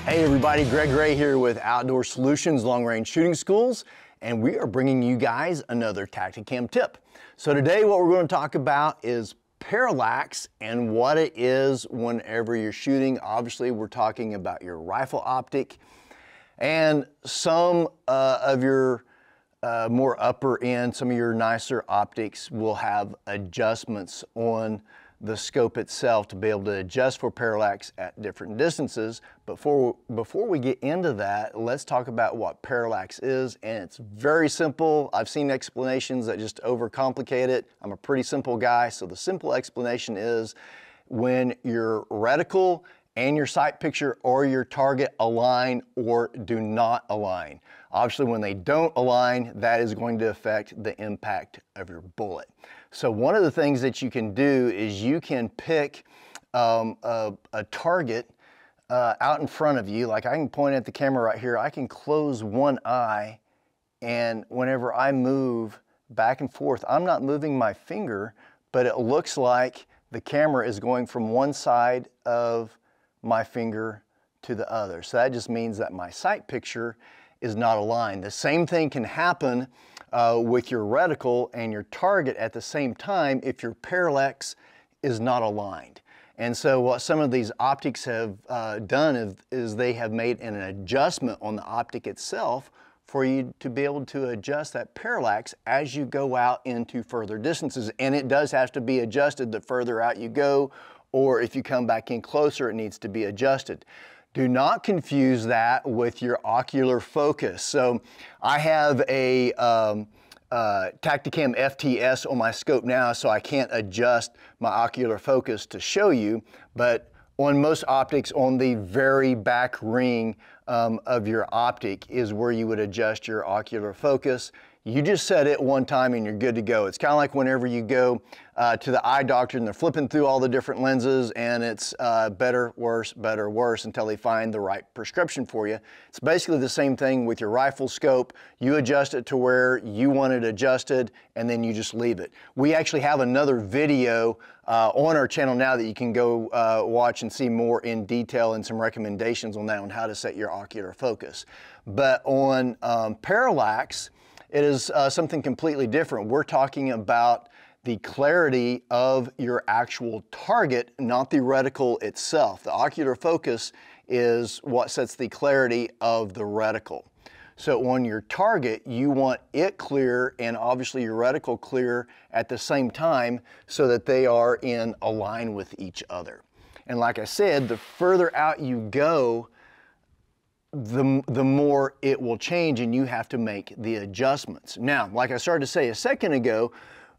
Hey everybody, Greg Ray here with Outdoor Solutions Long Range Shooting Schools, and we are bringing you guys another Tacticam tip. So today what we're going to talk about is parallax and what it is whenever you're shooting. Obviously we're talking about your rifle optic, and some of your more upper end, some of your nicer optics will have adjustments on the scope itself to be able to adjust for parallax at different distances. Before we get into that, let's talk about what parallax is, and it's very simple. I've seen explanations that just overcomplicate it. I'm a pretty simple guy, so the simple explanation is when your reticle and your sight picture or your target align or do not align. Obviously, when they don't align, that is going to affect the impact of your bullet. So one of the things that you can do is you can pick a target out in front of you. Like I can point at the camera right here. I can close one eye, and whenever I move back and forth, I'm not moving my finger, but it looks like the camera is going from one side of my finger to the other. So that just means that my sight picture is not aligned. The same thing can happen with your reticle and your target at the same time if your parallax is not aligned. And so what some of these optics have done is they have made an adjustment on the optic itself for you to be able to adjust that parallax as you go out into further distances. And it does have to be adjusted the further out you go, or if you come back in closer, it needs to be adjusted. Do not confuse that with your ocular focus. So I have a Tacticam FTS on my scope now, so I can't adjust my ocular focus to show you, but on most optics, on the very back ring of your optic is where you would adjust your ocular focus. You just set it one time and you're good to go. It's kind of like whenever you go to the eye doctor and they're flipping through all the different lenses, and it's better, worse, until they find the right prescription for you. It's basically the same thing with your rifle scope. You adjust it to where you want it adjusted, and then you just leave it. We actually have another video on our channel now that you can go watch and see more in detail and some recommendations on that, on how to set your ocular focus. But on parallax, it is something completely different. We're talking about the clarity of your actual target, not the reticle itself. The ocular focus is what sets the clarity of the reticle. So on your target, you want it clear and obviously your reticle clear at the same time so that they are in align with each other. And like I said, the further out you go, the more it will change, and you have to make the adjustments. Now, like I started to say a second ago,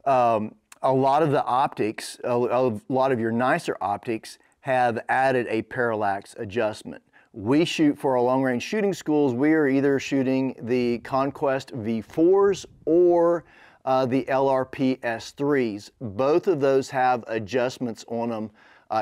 a lot of the optics, a lot of your nicer optics have added a parallax adjustment. We shoot for our long range shooting schools. We are either shooting the Conquest V4s or the LRP S3s. Both of those have adjustments on them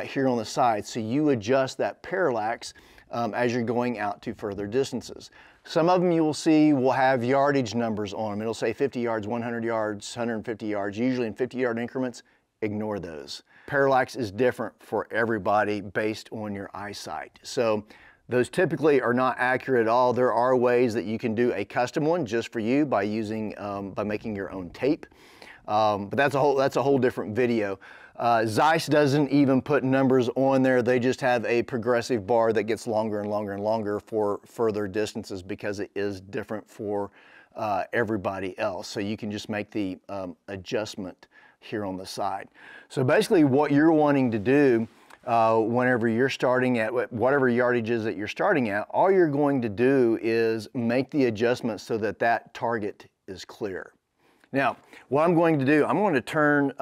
here on the side, so you adjust that parallax as you're going out to further distances. Some of them you will see will have yardage numbers on them. It'll say 50 yards, 100 yards, 150 yards, usually in 50-yard increments. Ignore those. Parallax is different for everybody based on your eyesight. So those typically are not accurate at all. There are ways that you can do a custom one just for you by using, by making your own tape. But that's a whole different video. Zeiss doesn't even put numbers on there. They just have a progressive bar that gets longer and longer and longer for further distances because it is different for everybody else. So you can just make the adjustment here on the side. So basically what you're wanting to do whenever you're starting at whatever yardage is that you're starting at, all you're going to do is make the adjustment so that that target is clear. Now, what I'm going to do, I'm going to turn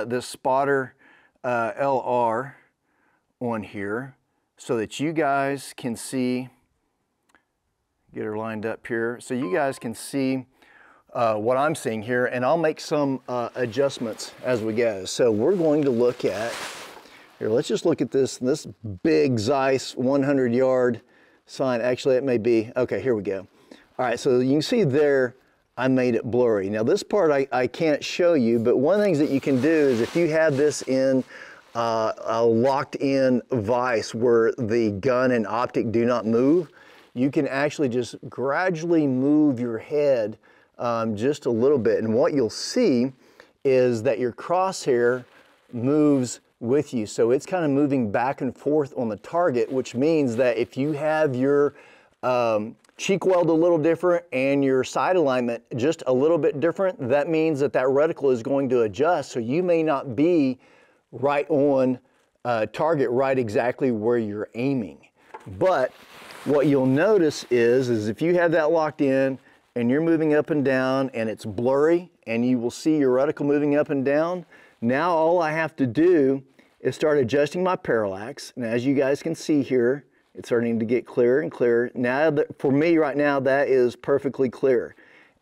this spotter LR on here so that you guys can see, get her lined up here, so you guys can see what I'm seeing here, and I'll make some adjustments as we go. So we're going to look at, here, let's just look at this big Zeiss 100-yard sign. Actually, it may be, okay, here we go. All right, so you can see there, I made it blurry. Now this part I can't show you, but one of the things that you can do is if you have this in a locked in vise where the gun and optic do not move, you can actually just gradually move your head just a little bit. And what you'll see is that your crosshair moves with you. So it's kind of moving back and forth on the target, which means that if you have your cheek weld a little different and your sight alignment just a little bit different, that means that that reticle is going to adjust. So you may not be right on target, right exactly where you're aiming. But what you'll notice is if you have that locked in and you're moving up and down and it's blurry and you will see your reticle moving up and down, now all I have to do is start adjusting my parallax. And as you guys can see here, it's starting to get clearer and clearer. Now, for me right now, that is perfectly clear.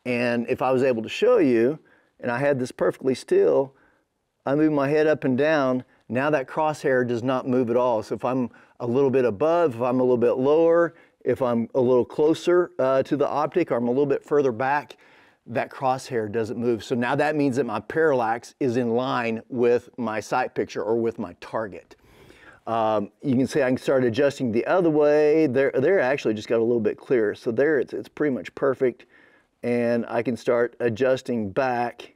And if I was able to show you, and I had this perfectly still, I move my head up and down, now that crosshair does not move at all. So if I'm a little bit above, if I'm a little bit lower, if I'm a little closer to the optic, or I'm a little bit further back, that crosshair doesn't move. So now that means that my parallax is in line with my sight picture or with my target. You can see I can start adjusting the other way. There actually just got a little bit clearer. So there it's pretty much perfect. And I can start adjusting back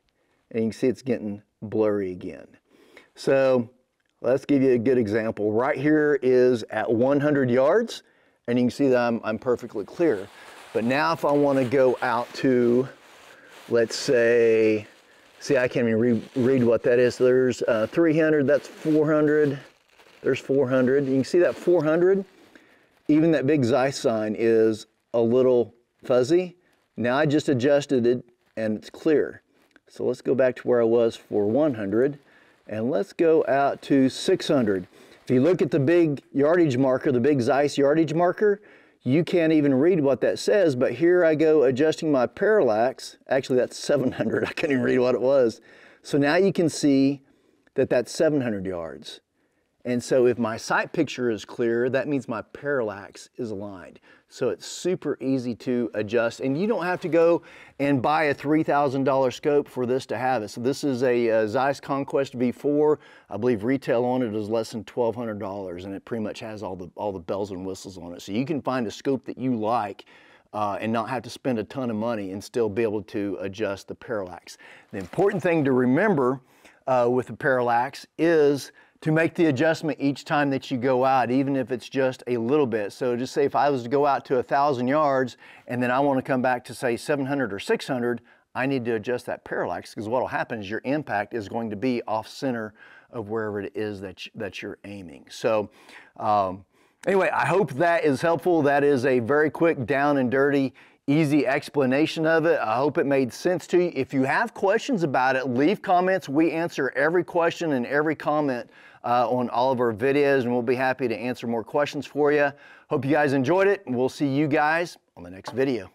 and you can see it's getting blurry again. So let's give you a good example. Right here is at 100 yards and you can see that I'm perfectly clear. But now if I want to go out to, let's say, see, I can't even read what that is. So there's 300, that's 400. There's 400. You can see that 400, even that big Zeiss sign is a little fuzzy. Now I just adjusted it and it's clear. So let's go back to where I was for 100 and let's go out to 600. If you look at the big yardage marker, the big Zeiss yardage marker, you can't even read what that says, but here I go adjusting my parallax. Actually, that's 700. I couldn't even read what it was. So now you can see that that's 700 yards. And so if my sight picture is clear, that means my parallax is aligned. So it's super easy to adjust. And you don't have to go and buy a $3,000 scope for this to have it. So this is a Zeiss Conquest V4. I believe retail on it is less than $1,200, and it pretty much has all the bells and whistles on it. So you can find a scope that you like and not have to spend a ton of money and still be able to adjust the parallax. The important thing to remember with the parallax is to make the adjustment each time that you go out, even if it's just a little bit. So just say if I was to go out to 1,000 yards and then I want to come back to say 700 or 600, I need to adjust that parallax, because what will happen is your impact is going to be off center of wherever it is that you're aiming. So anyway, I hope that is helpful. That is a very quick, down and dirty, easy explanation of it. I hope it made sense to you. If you have questions about it, leave comments. We answer every question and every comment on all of our videos, and we'll be happy to answer more questions for you. Hope you guys enjoyed it, and we'll see you guys on the next video.